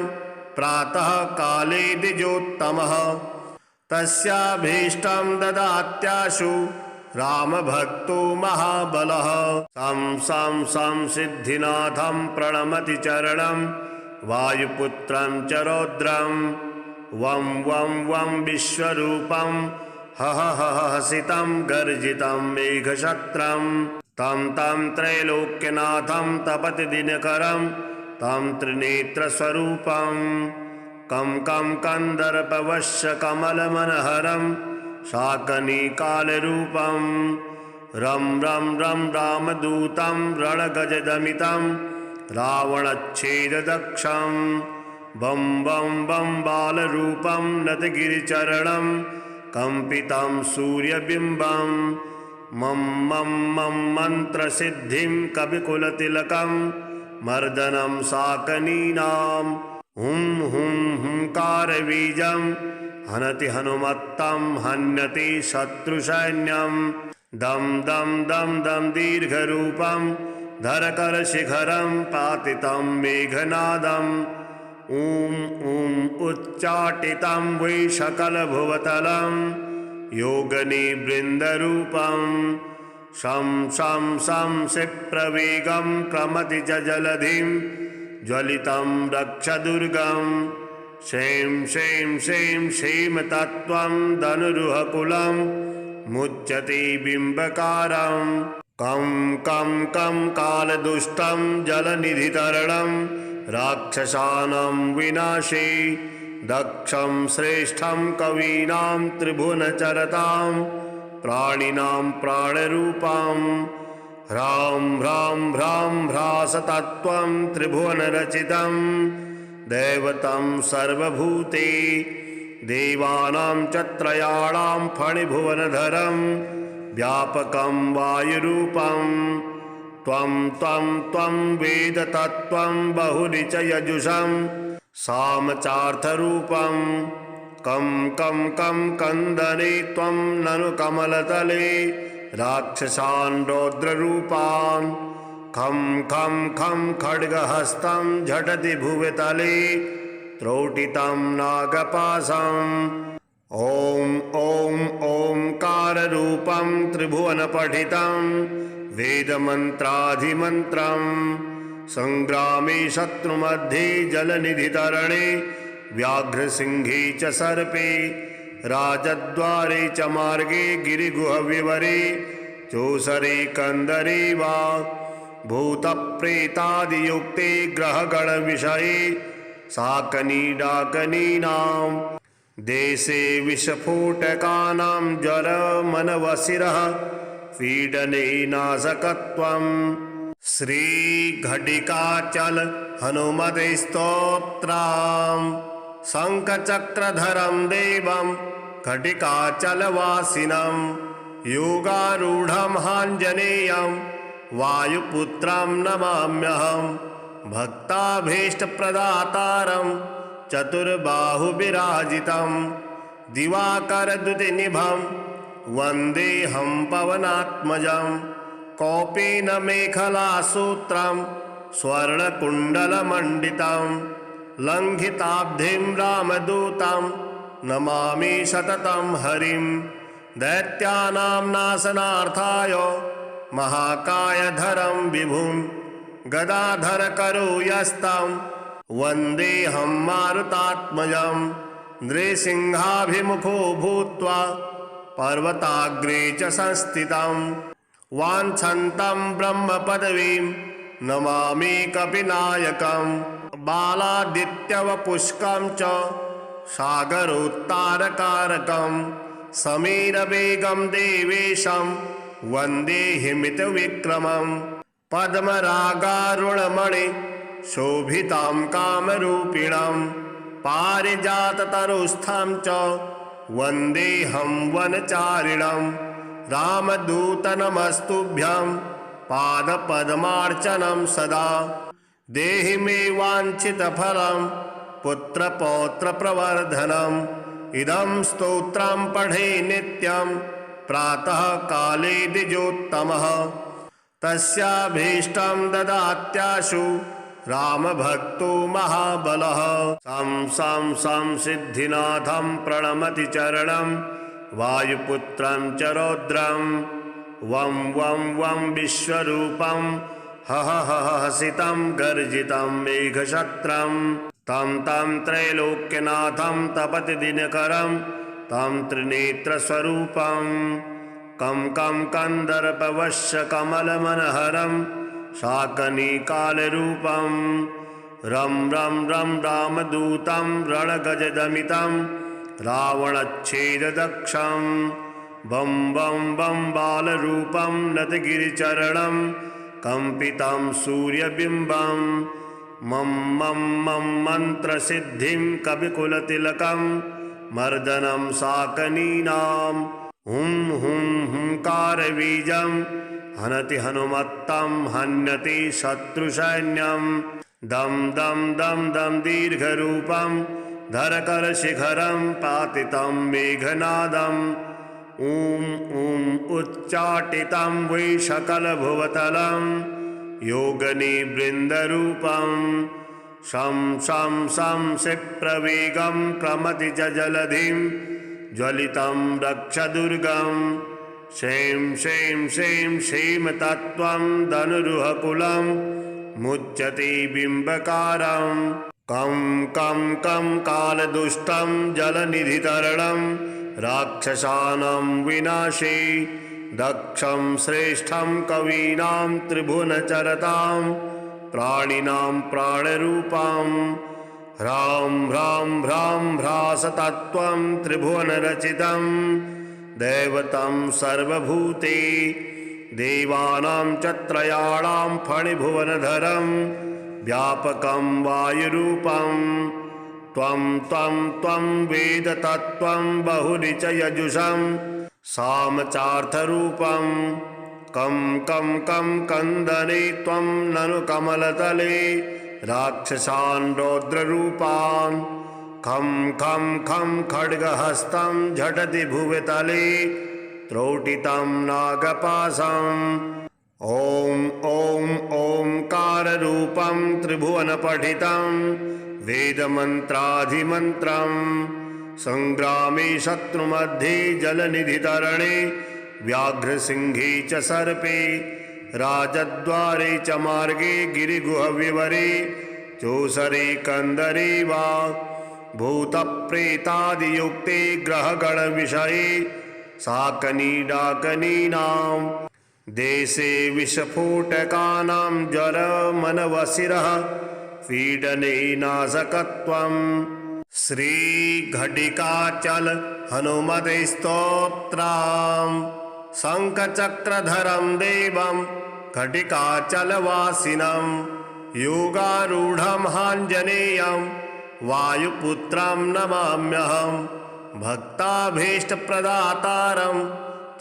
प्रातः काले द्विजोत्तमः तस्याभीष्टं ददात्याशु रामभक्तो महाबलः सं सं सं सिद्धिनाथं प्रणमति चरणं वायुपुत्रं च रौद्रं वं वं वं विश्वरूपं हह हह हसितं गर्जितं मेघशत्रं तं तं त्रैलोक्यनाथं तपति दिनकरं तं त्रिनेत्रस्वरूपं कं कं कन्दर्पवश्य कमलमनहरं शाकनिकालरूपं रं रं रं रामदूतं रणगजदमितं रावणच्छेददक्षं बं बं बं बालरूपं नतगिरिचरणं कम्पितं सूर्यबिम्बं मं मं मं मन्त्रसिद्धिं कविकुलतिलकं मर्दनं शाकनीनां हुं हुं हुंकारबीजं हनति हनुमत्तं हन्यति शत्रुसैन्यं दं दं दं दं दीर्घरूपं धरकरशिखरं पातितं मेघनादम् ॐ ॐ उच्चाटितं वै सकलभुवतलं योगनिवृन्दरूपं शं शं शं क्षिप्रवेगं प्रमति च जलधिं ज्वलितं रक्षदुर्गं शें शें शें क्षेमतत्त्वं धनुरुहकुलं मुच्यते बिम्बकारं कं कं कं कालदुष्टं जलनिधितरणं राक्षसानां विनाशे दक्षं श्रेष्ठं कवीनां त्रिभुवनचरतां प्राणिनां प्राणरूपं ह्रां ह्रां ह्रां ह्रासतत्त्वं त्रिभुवनरचितं दैवतं सर्वभूते देवानां च त्रयाणां फणिभुवनधरं व्यापकं वायुरूपं त्वं त्वं त्वं वेदतत्त्वं बहुनि च यजुषं सामचार्थरूपं कं कं कं कंदने त्वं ननु कमलतले राक्षसान् रौद्ररूपान् खं खं खं खड्गहस्तं झटति भुवितले त्रोटितं नागपाशम् ॐ ॐ ओंकाररूपं त्रिभुवनपठितं वेदमन्त्राधिमन्त्रं संग्रामे शत्रुमध्ये जलनिधितरणे व्याघ्रसिंहे च सर्पे राजद्वारे च मार्गे गिरिगुहविवरे चोषरे कन्दरे वा भूतप्रेतादियुक्ते ग्रहगणविषये शाकनीडाकनीनां देशे विस्फोटकानां ज्वरमनवशिरः पीडने नाशकत्वं श्रीघटिकाचल हनुमते स्तोत्रम् शङ्खचक्रधरं देवं घटिकाचलवासिनं योगारूढं हाञ्जनेयं वायुपुत्रं नमाम्यहं भक्ताभीष्टप्रदातारं चतुर्बाहुविराजितं दिवाकरद्युतिनिभं वन्देऽहं पवनात्मजं कौपीनमेखलासूत्रं स्वर्णकुण्डलमण्डितं लङ्घिताब्धिं रामदूतं नमामि सततं हरिं दैत्यानां नाशनार्थाय महाकायधरं विभुं गदाधरकरो यस्तं वन्देऽहं मारुतात्मजं नृसिंहाभिमुखो भूत्वा पर्वताग्रे च संस्थितं वाञ्छन्तं ब्रह्मपदवीं नमामि कपिनायकं बालादित्यवपुष्कं च सागरोत्तारकारकं समीरवेगं देवेशं वन्दे हिमितविक्रमं पद्मरागारुणमणि शोभितां कामरूपिणं पारिजाततरुस्थं च वन्देऽहं वनचारिणं रामदूतनमस्तुभ्यं पादपद्मार्चनं सदा देहि मे वाञ्छितफलं पुत्रपौत्रप्रवर्धनम् इदं स्तोत्रं पठे नित्यं प्रातः काले द्विजोत्तमः तस्याभीष्टं ददात्याशु रामभक्तो महाबलः सं सं सं सिद्धिनाथं प्रणमति चरणं वायुपुत्रं च रौद्रं वं वं वं विश्वरूपं हह हह हसितं गर्जितं मेघशत्रं तं तं त्रैलोक्यनाथं तपति दिनकरं तं त्रिनेत्रस्वरूपं कं कं कन्दर्पवश्य कमलमनहरं शाकनिकालरूपं रं रं रं रामदूतं रणगजदमितं रावणच्छेददक्षं बं बं बं बालरूपं नतगिरिचरणं कंपितं सूर्यबिम्बं मं मं मं मन्त्रसिद्धिं कविकुलतिलकं मर्दनं शाकनीनां हुं हुं हुंकारबीजं हनति हनुमत्तं हन्यति शत्रुसैन्यं दं दं दं दं दीर्घरूपं धरकरशिखरं पातितं मेघनादम् ॐ ॐ उच्चाटितं वै सकलभुवतलं योगनिवृन्दरूपं शं शं शं क्षिप्रवेगं प्रमति च जलधिं ज्वलितं रक्षदुर्गं शें शें शें क्षेमतत्त्वं धनुरुहकुलं मुच्यते बिम्बकारं कं कं कं कालदुष्टं जलनिधितरणं राक्षसानां विनाशे दक्षं श्रेष्ठं कवीनां त्रिभुवनचरतां प्राणिनां प्राणरूपं ह्रां ह्रां ह्रां ह्रासतत्त्वं त्रिभुवनरचितं दैवतं सर्वभूते देवानां च त्रयाणां फणिभुवनधरं व्यापकं वायुरूपं त्वं त्वं त्वं वेदतत्त्वं बहुनि च यजुषं सामचार्थरूपं कं कं कं कन्दने त्वं ननु कमलतले राक्षसान् रौद्ररूपान् खं खं खं खड्गहस्तं झटति भुवतले त्रोटितं नागपाशम् ॐ ॐ ओंकाररूपं त्रिभुवनपठितं वेदमन्त्राधिमन्त्रं संग्रामे शत्रुमध्ये जलनिधितरणे व्याघ्रसिंहे च सर्पे राजद्वारे च मार्गे गिरिगुहविवरे चोषरे कन्दरे वा भूतप्रेतादियुक्ते ग्रहगणविषये शाकनीडाकनीनां देशे विस्फोटकानां ज्वरमनवशिरः पीडने नाशकत्वं श्रीघटिकाचल हनुमते स्तोत्रम् शङ्खचक्रधरं देवं घटिकाचलवासिनं योगारूढं हाञ्जनेयं वायुपुत्रं नमाम्यहं भक्ताभीष्टप्रदातारं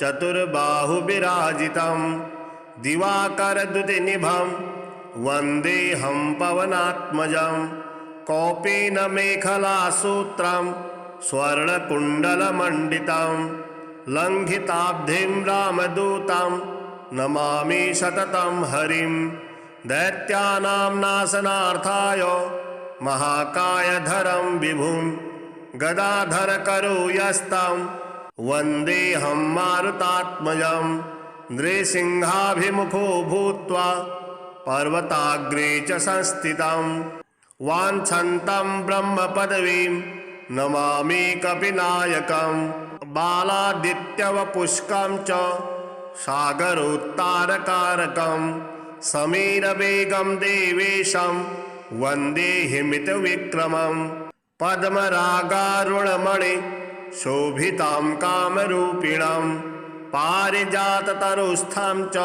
चतुर्बाहुविराजितं दिवाकरद्युतिनिभं वन्देऽहं पवनात्मजं कौपीनमेखलासूत्रं स्वर्णकुण्डलमण्डितं लङ्घिताब्धिं रामदूतं नमामि सततं हरिं दैत्यानां नाशनार्थाय महाकायधरं विभुं गदाधरकरो यस्तं वन्देऽहं मारुतात्मजं नृसिंहाभिमुखो भूत्वा पर्वताग्रे च संस्थितं वाञ्छन्तं ब्रह्मपदवीं नमामि कपिनायकं बालादित्यवपुष्कं च सागरोत्तारकारकं समीरवेगं देवेशं वन्दे हिमितविक्रमं पद्मरागारुणमणि शोभितां कामरूपिणं पारिजाततरुस्थं च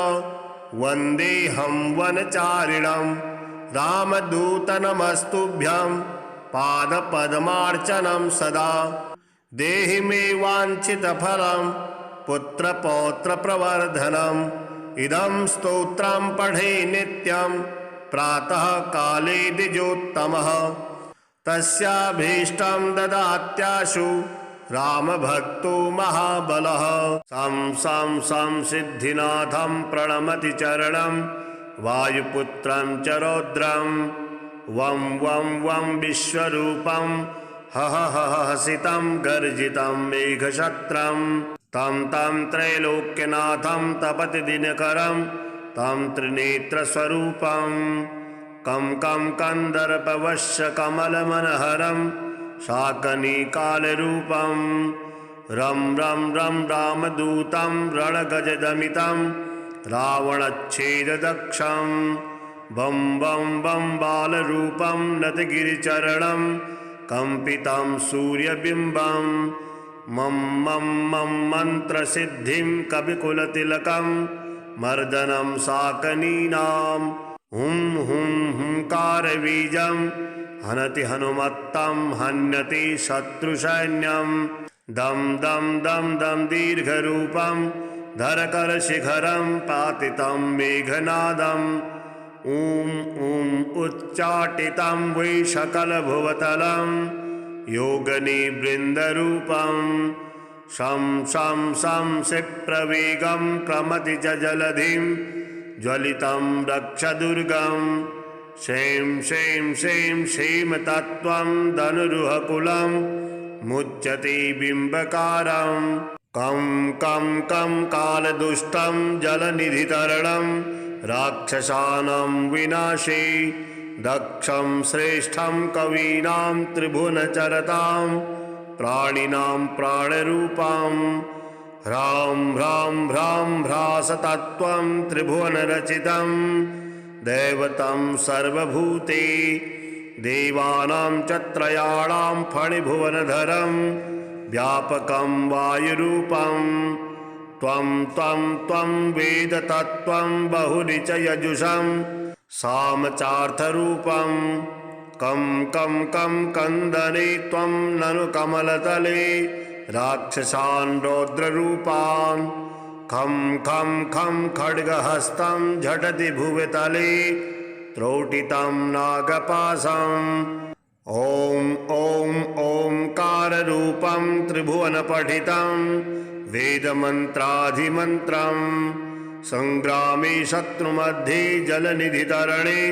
वन्देऽहं वनचारिणं रामदूतनमस्तुभ्यं पादपद्मार्चनं सदा देहि मे वाञ्छितफलं पुत्रपौत्रप्रवर्धनम् इदं स्तोत्रं पठे नित्यं प्रातः काले द्विजोत्तमः तस्याभीष्टं ददात्याशु रामभक्तो महाबलः सं सं सं सिद्धिनाथं प्रणमति चरणं वायुपुत्रं च रौद्रं वं वं वं विश्वरूपं हह हह हसितं गर्जितं मेघशत्रं तं तं त्रैलोक्यनाथं तपति दिनकरं तं त्रिनेत्रस्वरूपं कं कं कन्दर्पवश्यकमलमनहरं शाकनिकालरूपं रं रं रं रामदूतं रणगजदमितं रावणच्छेददक्षं बं बं बं बालरूपं नतगिरिचरणं कम्पितं सूर्यबिम्बं मं मं मं मन्त्रसिद्धिं कविकुलतिलकं मर्दनं शाकनीनां हुं हुं हुंकारबीजं हनति हनुमत्तं हन्यति शत्रुसैन्यं दं दं दं दं दीर्घरूपं धरकरशिखरं पातितं मेघनादम् ॐ ॐ उच्चाटितं वै सकलभुवतलं योगनिवृन्दरूपं शं शं शं क्षिप्रवेगं प्रमति च जलधिं ज्वलितं रक्षदुर्गं शें शें शें क्षेमतत्त्वं धनुरुहकुलं मुच्यते बिम्बकारं कं कं कं कालदुष्टं जलनिधितरणं राक्षसानां विनाशे दक्षं श्रेष्ठं कवीनां त्रिभुवनचरतां प्राणिनां प्राणरूपं ह्रां ह्रां ह्रां ह्रासतत्त्वं त्रिभुवनरचितं दैवतं सर्वभूते देवानां च त्रयाणां फणिभुवनधरं व्यापकं वायुरूपं त्वं त्वं त्वं वेदतत्त्वं बहुनि च यजुषं सामचार्थरूपं कं कं कं कंदने त्वं ननु कमलतले राक्षसान् रौद्ररूपान् खं खं खं खड्गहस्तं झटति भुवतले त्रोटितं नागपाशम् ॐ ॐ ओंकाररूपं त्रिभुवनपठितं वेदमन्त्राधिमन्त्रं संग्रामे शत्रुमध्ये जलनिधितरणे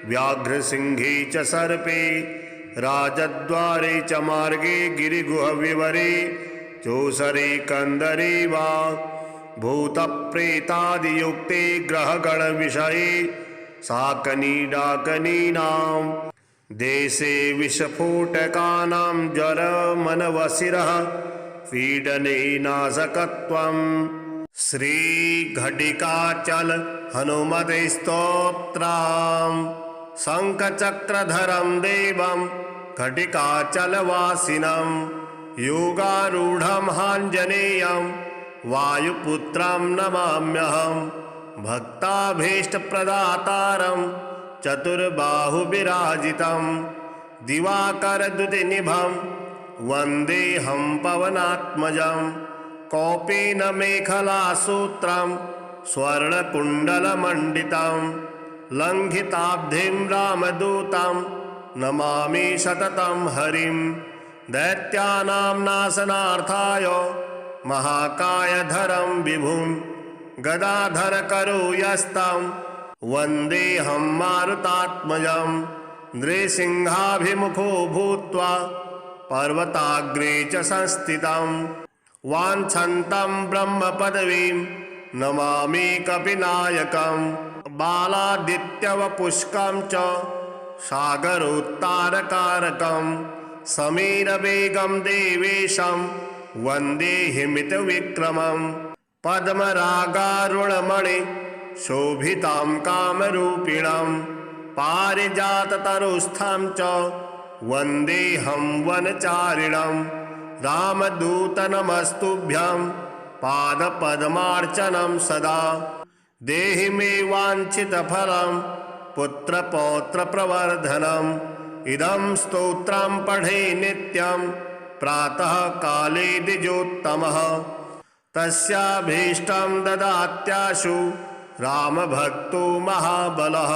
व्याघ्रसिंहे च सर्पे राजद्वारे च मार्गे गिरिगुहविवरे चोषरे कंदरे वा भूतप्रेतादियुक्ते ग्रहगणविषये शाकनीडाकनीनां देशे विस्फोटकानां ज्वरमनवसिरः पीडने नाशकत्वं श्रीघटिकाचल हनुमते स्तोत्रम् शङ्खचक्रधरं देवं घटिकाचलवासिनं योगारूढं हाञ्जनेयं वायुपुत्रं नमाम्यहं भक्ताभीष्टप्रदातारं चतुर्बाहुविराजितं दिवाकरद्युतिनिभं वन्देऽहं पवनात्मजं कौपीनमेखलासूत्रं स्वर्णकुण्डलमण्डितं लङ्घिताब्धिं रामदूतं नमामि सततं हरिं दैत्यानां नाशनार्थाय महाकायधरं विभुं गदाधरकरो यस्तं वन्देऽहं मारुतात्मजं नृसिंहाभिमुखो भूत्वा पर्वताग्रे च संस्थितं वाञ्छन्तं ब्रह्मपदवीं नमामि कपिनायकं बालादित्यवपुष्कं च सागरोत्तारकारकं समीरवेगं देवेशं वन्दे हिमितविक्रमं पद्मरागारुणमणि शोभितां कामरूपिणं पारिजाततरुस्थं च वन्देऽहं वनचारिणं रामदूतनमस्तुभ्यं पादपद्मार्चनं सदा देहि मे वाञ्छितफलं पुत्रपौत्रप्रवर्धनम् इदं स्तोत्रं पठे नित्यं प्रातः काले द्विजोत्तमः तस्याभीष्टं ददात्याशु रामभक्तो महाबलः।